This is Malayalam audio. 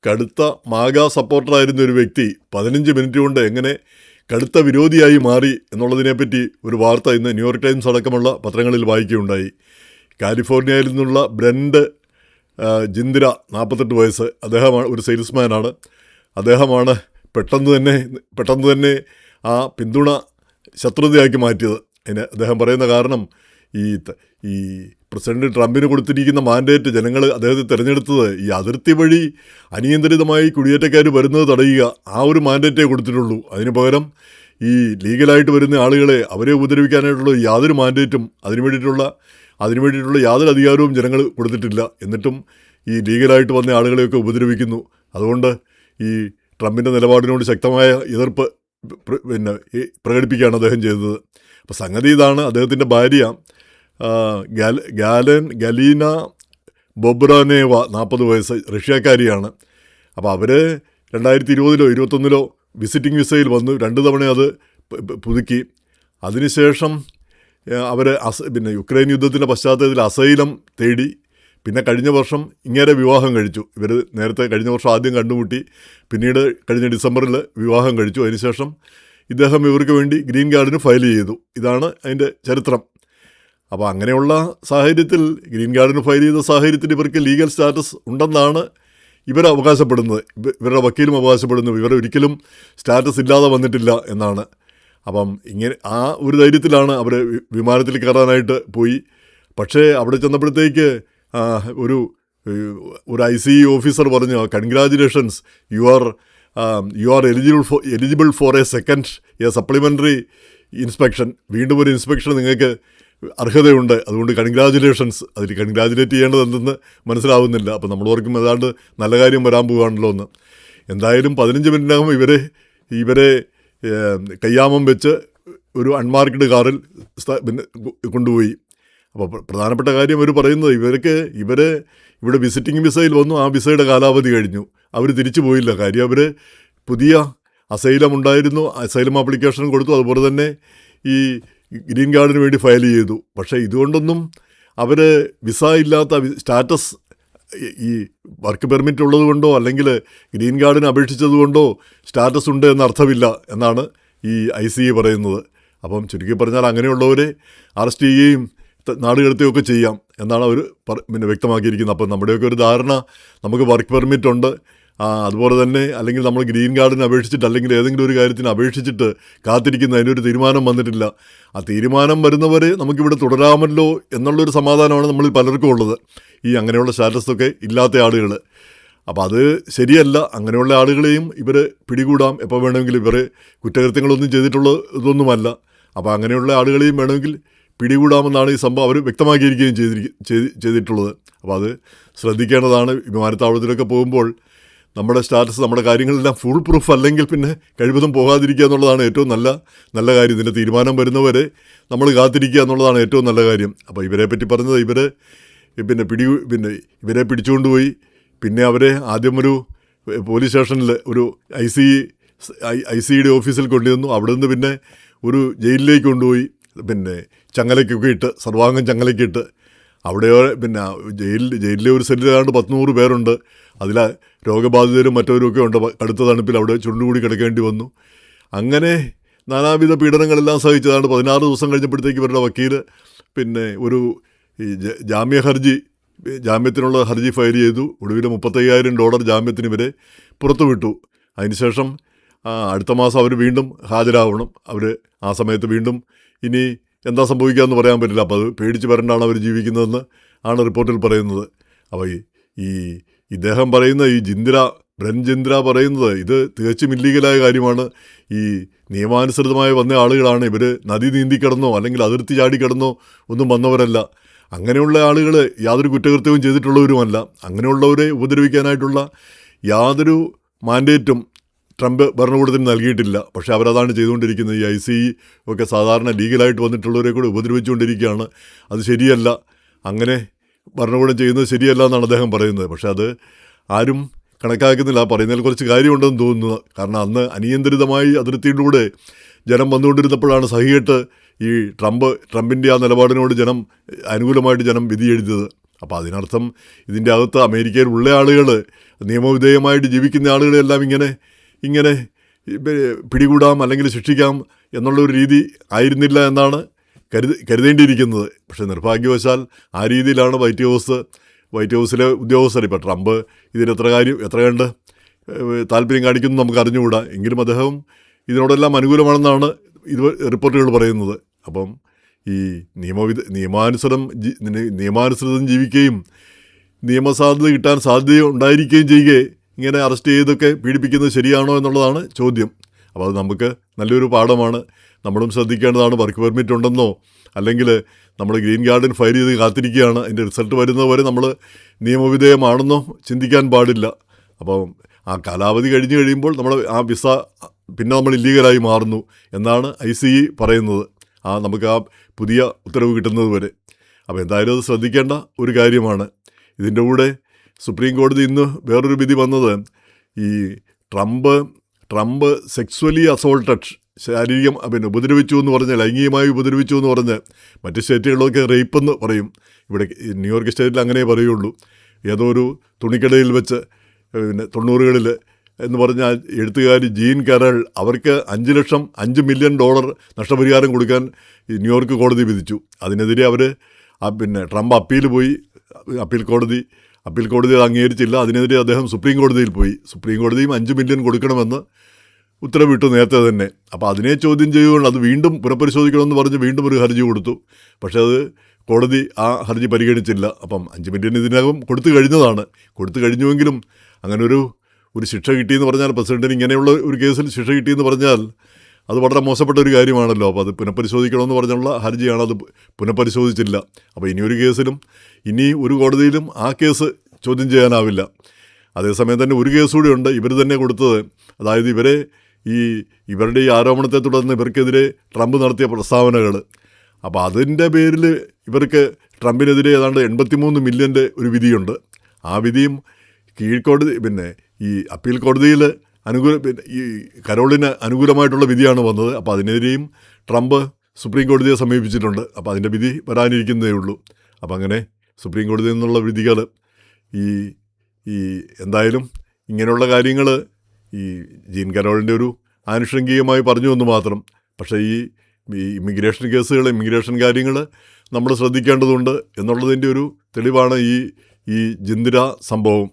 കടുത്ത മാഗ സപ്പോർട്ടറായിരുന്ന ഒരു വ്യക്തി 15 മിനിറ്റ് കൊണ്ട് എങ്ങനെ കടുത്ത വിരോധിയായി മാറി എന്നുള്ളതിനെപ്പറ്റി ഒരു വാർത്ത ഇന്ന് ന്യൂയോർക്ക് ടൈംസ് അടക്കമുള്ള പത്രങ്ങളിൽ വായിക്കുകയുണ്ടായി. കാലിഫോർണിയയിൽ നിന്നുള്ള ബ്രെൻഡ് ജിന്ദ്ര, 48 വയസ്സ്, അദ്ദേഹമാണ് ഒരു സെയിൽസ്മാനാണ്. അദ്ദേഹമാണ് പെട്ടെന്ന് തന്നെ ആ പിന്തുണ ശത്രുതയാക്കി മാറ്റിയത്. അതിന് അദ്ദേഹം പറയുന്ന കാരണം ഈ പ്രസിഡന്റ് ട്രംപിന് കൊടുത്തിരിക്കുന്ന മാൻഡേറ്റ് ജനങ്ങൾ അദ്ദേഹത്തെ തിരഞ്ഞെടുത്തത് ഈ അതിർത്തി വഴി അനിയന്ത്രിതമായി കുടിയേറ്റക്കാർ വരുന്നത് തടയുക, ആ ഒരു മാൻഡേറ്റേ കൊടുത്തിട്ടുള്ളൂ. അതിന് പകരം ഈ ലീഗലായിട്ട് വരുന്ന ആളുകളെ അവരെ ഉപദ്രവിക്കാനായിട്ടുള്ള യാതൊരു മാൻഡേറ്റും അതിനു വേണ്ടിയിട്ടുള്ള യാതൊരു അധികാരവും ജനങ്ങൾ കൊടുത്തിട്ടില്ല. എന്നിട്ടും ഈ ലീഗലായിട്ട് വന്ന ആളുകളെയൊക്കെ ഉപദ്രവിക്കുന്നു. അതുകൊണ്ട് ഈ ട്രംപിൻ്റെ നിലപാടിനോട് ശക്തമായ എതിർപ്പ് പ്രകടിപ്പിക്കുകയാണ് അദ്ദേഹം ചെയ്തത്. അപ്പോൾ സംഗതി ഇതാണ്. അദ്ദേഹത്തിൻ്റെ ഭാര്യ ഗലീന ബൊബ്രാനേവ, 40 വയസ്സ്, റഷ്യക്കാരിയാണ്. അപ്പോൾ അവർ 2020-ലോ 2021-ലോ വിസിറ്റിംഗ് വിസയിൽ വന്നു. 2 തവണ അത് പുതുക്കി. അതിനുശേഷം അവർ യുക്രൈൻ യുദ്ധത്തിൻ്റെ പശ്ചാത്തലത്തിൽ അസൈലം തേടി. പിന്നെ കഴിഞ്ഞ വർഷം ഇങ്ങനെ വിവാഹം കഴിച്ചു. ഇവർ നേരത്തെ കഴിഞ്ഞ വർഷം ആദ്യം കണ്ടുമുട്ടി, പിന്നീട് കഴിഞ്ഞ ഡിസംബറിൽ വിവാഹം കഴിച്ചു. അതിനുശേഷം ഇദ്ദേഹം ഇവർക്ക് വേണ്ടി ഗ്രീൻ കാർഡിന് ഫയൽ ചെയ്തു. ഇതാണ് അതിൻ്റെ ചരിത്രം. അപ്പോൾ അങ്ങനെയുള്ള സാഹചര്യത്തിൽ, ഗ്രീൻ കാർഡിന് ഫയൽ ചെയ്ത സാഹചര്യത്തിൽ ഇവർക്ക് ലീഗൽ സ്റ്റാറ്റസ് ഉണ്ടെന്നാണ് ഇവർ അവകാശപ്പെടുന്നത്. ഇവരുടെ വക്കീലും അവകാശപ്പെടുന്നു ഇവർ ഒരിക്കലും സ്റ്റാറ്റസ് ഇല്ലാതെ വന്നിട്ടില്ല എന്നാണ്. അപ്പം ഇങ്ങനെ ആ ഒരു ധൈര്യത്തിലാണ് അവർ വിമാനത്തിൽ കയറാനായിട്ട് പോയി. പക്ഷേ അവിടെ ചെന്നപ്പോഴത്തേക്ക് ഒരു ICE ഓഫീസർ പറഞ്ഞു, congratulations, you are eligible for A supplementary inspection. വീണ്ടും ഒരു ഇൻസ്പെക്ഷൻ നിങ്ങൾക്ക് അർഹതയുണ്ട്, അതുകൊണ്ട് കൺഗ്രാജുലേഷൻസ്. അതിൽ കൺഗ്രാജുലേറ്റ് ചെയ്യേണ്ടത് എന്തെന്ന് മനസ്സിലാവുന്നില്ല. അപ്പോൾ നമ്മൾ ഓർക്കും ഏതാണ്ട് നല്ല കാര്യം വരാൻ പോവുകയാണല്ലോ എന്ന്. എന്തായാലും 15 മിനിറ്റിനകം ഇവരെ കയ്യാമം വെച്ച് ഒരു അൺമാർക്ക്ഡ് കാറിൽ കൊണ്ടുപോയി. അപ്പോൾ പ്രധാനപ്പെട്ട കാര്യം അവർ പറയുന്നത്, ഇവിടെ വിസിറ്റിംഗ് വിസയിൽ വന്നു, ആ വിസയുടെ കാലാവധി കഴിഞ്ഞു, അവർ തിരിച്ചു പോയില്ല. കാര്യം അവർ പുതിയ അസൈലം ഉണ്ടായിരുന്നു, അസൈലം ആപ്ലിക്കേഷൻ കൊടുത്തു, അതുപോലെ തന്നെ ഈ ഗ്രീൻ കാർഡിന് വേണ്ടി ഫയൽ ചെയ്തു. പക്ഷേ ഇതുകൊണ്ടൊന്നും അവർ വിസ ഇല്ലാത്ത സ്റ്റാറ്റസ്, ഈ വർക്ക് പെർമിറ്റ് ഉള്ളത് കൊണ്ടോ അല്ലെങ്കിൽ ഗ്രീൻ കാർഡിന് അപേക്ഷിച്ചത് കൊണ്ടോ സ്റ്റാറ്റസ് ഉണ്ട് എന്നർത്ഥമില്ല എന്നാണ് ഈ ICE പറയുന്നത്. അപ്പം ചുരുക്കി പറഞ്ഞാൽ അങ്ങനെയുള്ളവരെ അറസ്റ്റ് ചെയ്യുകയും നാട് കടത്തുകയൊക്കെ ചെയ്യാം എന്നാണ് അവർ വ്യക്തമാക്കിയിരിക്കുന്നത്. അപ്പം നമ്മുടെയൊക്കെ ഒരു ധാരണ, നമുക്ക് വർക്ക് പെർമിറ്റ് ഉണ്ട്, അതുപോലെ തന്നെ അല്ലെങ്കിൽ നമ്മൾ ഗ്രീൻ കാർഡിന് അപേക്ഷിച്ചിട്ട് അല്ലെങ്കിൽ ഏതെങ്കിലും ഒരു കാര്യത്തിന് അപേക്ഷിച്ചിട്ട് കാത്തിരിക്കുന്ന അതിനൊരു തീരുമാനം വന്നിട്ടില്ല. ആ തീരുമാനം വരുന്നവരെ നമുക്കിവിടെ തുടരാമല്ലോ എന്നുള്ളൊരു സമാധാനമാണ് നമ്മളിൽ പലർക്കും ഉള്ളത്, ഈ അങ്ങനെയുള്ള സ്റ്റാറ്റസൊക്കെ ഇല്ലാത്ത ആളുകൾ. അപ്പോൾ അത് ശരിയല്ല. അങ്ങനെയുള്ള ആളുകളെയും ഇവർ പിടികൂടാം എപ്പോൾ വേണമെങ്കിലും. ഇവർ കുറ്റകൃത്യങ്ങളൊന്നും ഇതൊന്നുമല്ല. അപ്പോൾ അങ്ങനെയുള്ള ആളുകളെയും വേണമെങ്കിൽ പിടികൂടാമെന്നാണ് ഈ സംഭവം അവർ വ്യക്തമാക്കിയിരിക്കുകയും ചെയ്തിട്ടുള്ളത്. അപ്പോൾ അത് ശ്രദ്ധിക്കേണ്ടതാണ്. വിമാനത്താവളത്തിലൊക്കെ പോകുമ്പോൾ നമ്മുടെ സ്റ്റാറ്റസ്, നമ്മുടെ കാര്യങ്ങളെല്ലാം ഫുൾ പ്രൂഫ് അല്ലെങ്കിൽ പിന്നെ കഴിവതും പോകാതിരിക്കുക എന്നുള്ളതാണ് ഏറ്റവും നല്ല കാര്യം. ഇതിൻ്റെ തീരുമാനം വരുന്നവരെ നമ്മൾ കാത്തിരിക്കുക എന്നുള്ളതാണ് ഏറ്റവും നല്ല കാര്യം. അപ്പോൾ ഇവരെ പറ്റി പറഞ്ഞത്, ഇവരെ പിടിച്ചുകൊണ്ടുപോയി. പിന്നെ അവരെ ആദ്യം ഒരു പോലീസ് സ്റ്റേഷനിൽ ഒരു ICEയുടെ ഓഫീസിൽ കൊണ്ടുവന്നു. അവിടെ നിന്ന് പിന്നെ ഒരു ജയിലിലേക്ക് കൊണ്ടുപോയി. ചങ്ങലയ്ക്കൊക്കെ ഇട്ട്, സർവാംഗം ചങ്ങലയ്ക്കിട്ട്. അവിടെ ജയിലിലെ ഒരു സെല്ലിൽ ഏതാണ്ട് 100 പേരുണ്ട്. അതിൽ രോഗബാധിതരും മറ്റവരുമൊക്കെ ഉണ്ട്. കടുത്ത തണുപ്പിൽ അവിടെ ചുണ്ടുകൂടി കിടക്കേണ്ടി വന്നു. അങ്ങനെ നാനാവിധ പീഡനങ്ങളെല്ലാം സഹിച്ചതാണ്. 16 ദിവസം കഴിഞ്ഞപ്പോഴത്തേക്ക് ഇവരുടെ വക്കീൽ ഒരു ജാമ്യത്തിനുള്ള ഹർജി ഫയൽ ചെയ്തു. ഒടുവിൽ $35,000 ജാമ്യത്തിന് ഇവരെ പുറത്തുവിട്ടു. അതിനുശേഷം അടുത്ത മാസം അവർ വീണ്ടും ഹാജരാവണം. അവർ ആ സമയത്ത് വീണ്ടും ഇനി എന്താ സംഭവിക്കാമെന്ന് പറയാൻ പറ്റില്ല. അപ്പോൾ അത് പേടിച്ച് വരണ്ടാണ് അവർ ജീവിക്കുന്നതെന്ന് ആണ് റിപ്പോർട്ടിൽ പറയുന്നത്. അപ്പോൾ ഇദ്ദേഹം പറയുന്ന ബ്രെൻ ജിന്ദ്ര പറയുന്നത് ഇത് തികച്ചും ഇല്ലീഗലായ കാര്യമാണ്. ഈ നിയമാനുസൃതമായി വന്ന ആളുകളാണ്. ഇവർ നദി നീന്തിക്കിടന്നോ അല്ലെങ്കിൽ അതിർത്തി ചാടിക്കിടന്നോ ഒന്നും വന്നവരല്ല. അങ്ങനെയുള്ള ആളുകൾ യാതൊരു കുറ്റകൃത്യവും ചെയ്തിട്ടുള്ളവരുമല്ല. അങ്ങനെയുള്ളവരെ ഉപദ്രവിക്കാനായിട്ടുള്ള യാതൊരു മാൻഡേറ്റും ട്രംപ് ഭരണകൂടത്തിന് നൽകിയിട്ടില്ല. പക്ഷേ അവരതാണ് ചെയ്തുകൊണ്ടിരിക്കുന്നത്. ഈ ICE ഒക്കെ സാധാരണ ലീഗലായിട്ട് വന്നിട്ടുള്ളവരെ കൂടെ ഉപദ്രവിച്ചുകൊണ്ടിരിക്കുകയാണ്. അത് ശരിയല്ല, അങ്ങനെ ഭരണകൂടം ചെയ്യുന്നത് ശരിയല്ല എന്നാണ് അദ്ദേഹം പറയുന്നത്. പക്ഷേ അത് ആരും കണക്കാക്കുന്നില്ല. പറയുന്നതിൽ കുറച്ച് കാര്യമുണ്ടെന്ന് തോന്നുന്നു. കാരണം അന്ന് അനിയന്ത്രിതമായി അതിർത്തിയിലൂടെ ജനം വന്നുകൊണ്ടിരുന്നപ്പോഴാണ് സഹികെട്ട് ഈ ട്രംപിൻ്റെ ആ നിലപാടിനോട് അനുകൂലമായിട്ട് ജനം വിധി എഴുതിയത്. അപ്പോൾ അതിനർത്ഥം ഇതിൻ്റെ അകത്ത് അമേരിക്കയിലുള്ള ആളുകൾ, നിയമവിധേയമായിട്ട് ജീവിക്കുന്ന ആളുകളെല്ലാം ഇങ്ങനെ പിടികൂടാം അല്ലെങ്കിൽ ശിക്ഷിക്കാം എന്നുള്ളൊരു രീതി ആയിരുന്നില്ല എന്നാണ് കരുതേണ്ടിയിരിക്കുന്നത്. പക്ഷേ നിർഭാഗ്യവശാൽ ആ രീതിയിലാണ് വൈറ്റ് ഹൗസിലെ ഉദ്യോഗസ്ഥർ, ഇപ്പോൾ ട്രംപ് എത്ര കണ്ട് താല്പര്യം കാണിക്കുന്നു നമുക്ക് അറിഞ്ഞുകൂടാ. എങ്കിലും അദ്ദേഹം ഇതിനോടെല്ലാം അനുകൂലമാണെന്നാണ് റിപ്പോർട്ടുകൾ പറയുന്നത്. അപ്പം ഈ നിയമാനുസൃതം ജീവിക്കുകയും നിയമസാധ്യത കിട്ടാൻ സാധ്യത ഉണ്ടായിരിക്കുകയും ചെയ്യുകയെ ഇങ്ങനെ അറസ്റ്റ് ചെയ്തൊക്കെ പീഡിപ്പിക്കുന്നത് ശരിയാണോ എന്നുള്ളതാണ് ചോദ്യം. അപ്പോൾ അത് നമുക്ക് നല്ലൊരു പാഠമാണ്. നമ്മളും ശ്രദ്ധിക്കേണ്ടതാണ്. വർക്ക് പെർമിറ്റ് ഉണ്ടെന്നോ അല്ലെങ്കിൽ നമ്മൾ ഗ്രീൻ കാർഡിൽ ഫയൽ ചെയ്ത് കാത്തിരിക്കുകയാണ്, അതിൻ്റെ റിസൾട്ട് വരുന്നതുവരെ നമ്മൾ നിയമവിധേയമാണെന്നോ ചിന്തിക്കാൻ പാടില്ല. അപ്പോൾ ആ കാലാവധി കഴിഞ്ഞ് കഴിയുമ്പോൾ ആ വിസ പിന്നെ നമ്മൾ ഇല്ലീഗലായി മാറുന്നു എന്നാണ് ICE പറയുന്നത്, നമുക്ക് ആ പുതിയ ഉത്തരവ് കിട്ടുന്നത് വരെ. അപ്പോൾ എന്തായാലും അത് ശ്രദ്ധിക്കേണ്ട ഒരു കാര്യമാണ്. ഇതിൻ്റെ കൂടെ സുപ്രീം കോടതി ഇന്ന് വേറൊരു വിധി വന്നത്, ഈ ട്രംപ് സെക്സ്വലി അസോൾട്ടഡ്, ഉപദ്രവിച്ചു എന്ന് പറഞ്ഞ്, ലൈംഗികമായി ഉപദ്രവിച്ചു എന്ന് പറഞ്ഞ്, മറ്റ് സ്റ്റേറ്റുകളിലൊക്കെ റേപ്പെന്ന് പറയും, ഇവിടെ ന്യൂയോർക്ക് സ്റ്റേറ്റിൽ അങ്ങനെ പറയുള്ളൂ. ഏതോ ഒരു തുണിക്കടയിൽ വെച്ച് 90കളിൽ എന്ന് പറഞ്ഞാൽ എഴുത്തുകാരി ജീൻ കരൾ, അവർക്ക് $5 മില്യൺ നഷ്ടപരിഹാരം കൊടുക്കാൻ ന്യൂയോർക്ക് കോടതി വിധിച്ചു. അതിനെതിരെ ട്രംപ് അപ്പീൽ കോടതി അത് അംഗീകരിച്ചില്ല. അതിനെതിരെ അദ്ദേഹം സുപ്രീം കോടതിയിൽ പോയി. സുപ്രീം കോടതിയും $5 മില്യൺ കൊടുക്കണമെന്ന് ഉത്തരവിട്ടു നേരത്തെ തന്നെ. അപ്പോൾ അതിനെ ചോദ്യം ചെയ്യുകൊണ്ട് അത് വീണ്ടും പുനഃപരിശോധിക്കണമെന്ന് പറഞ്ഞ് വീണ്ടും ഒരു ഹർജി കൊടുത്തു. പക്ഷേ അത് കോടതി ആ ഹർജി പരിഗണിച്ചില്ല. അപ്പം $5 മില്യൺ ഇതിനകം കൊടുത്തു കഴിഞ്ഞുവെങ്കിലും അങ്ങനെ ഒരു ശിക്ഷ കിട്ടിയെന്ന് പറഞ്ഞാൽ, പ്രസിഡന്റിന് ഇങ്ങനെയുള്ള ഒരു കേസിൽ ശിക്ഷ കിട്ടിയെന്ന് പറഞ്ഞാൽ അത് വളരെ മോശപ്പെട്ട ഒരു കാര്യമാണല്ലോ. അപ്പോൾ അത് പുനഃപരിശോധിക്കണമെന്ന് പറഞ്ഞുള്ള ഹർജിയാണ്, അത് പുനഃപരിശോധിച്ചില്ല. അപ്പോൾ ഇനി ഒരു കോടതിയിലും ആ കേസ് ചോദ്യം ചെയ്യാനാവില്ല. അതേസമയം തന്നെ ഒരു കേസ് കൂടി ഉണ്ട് ഇവർ തന്നെ കൊടുത്തത്. അതായത് ഇവരുടെ ഈ ആരോപണത്തെ തുടർന്ന് ഇവർക്കെതിരെ ട്രംപ് നടത്തിയ പ്രസ്താവനകൾ. അപ്പോൾ അതിൻ്റെ പേരിൽ ഇവർക്ക് ട്രംപിനെതിരെ ഏതാണ്ട് 83 മില്യൻ്റെ ഒരു വിധിയുണ്ട്. ആ വിധിയും കീഴ്ക്കോടതി ഈ അപ്പീൽ കോടതിയിൽ ഈ കരോളിന് അനുകൂലമായിട്ടുള്ള വിധിയാണ് വന്നത്. അപ്പോൾ അതിനെതിരെയും ട്രംപ് സുപ്രീം കോടതിയെ സമീപിച്ചിട്ടുണ്ട്. അപ്പോൾ അതിൻ്റെ വിധി വരാനിരിക്കുന്നതേ ഉള്ളൂ. അപ്പോൾ അങ്ങനെ സുപ്രീം കോടതിയിൽ നിന്നുള്ള വിധികൾ എന്തായാലും ഇങ്ങനെയുള്ള കാര്യങ്ങൾ ഈ ജീൻ കരോളിൻ്റെ ഒരു ആനുഷംഗികമായി പറഞ്ഞു എന്ന് മാത്രം. പക്ഷേ ഈ ഇമിഗ്രേഷൻ കാര്യങ്ങൾ നമ്മൾ ശ്രദ്ധിക്കേണ്ടതുണ്ട് എന്നുള്ളതിൻ്റെ ഒരു തെളിവാണ് ഈ ജിന്ദിര സംഭവം.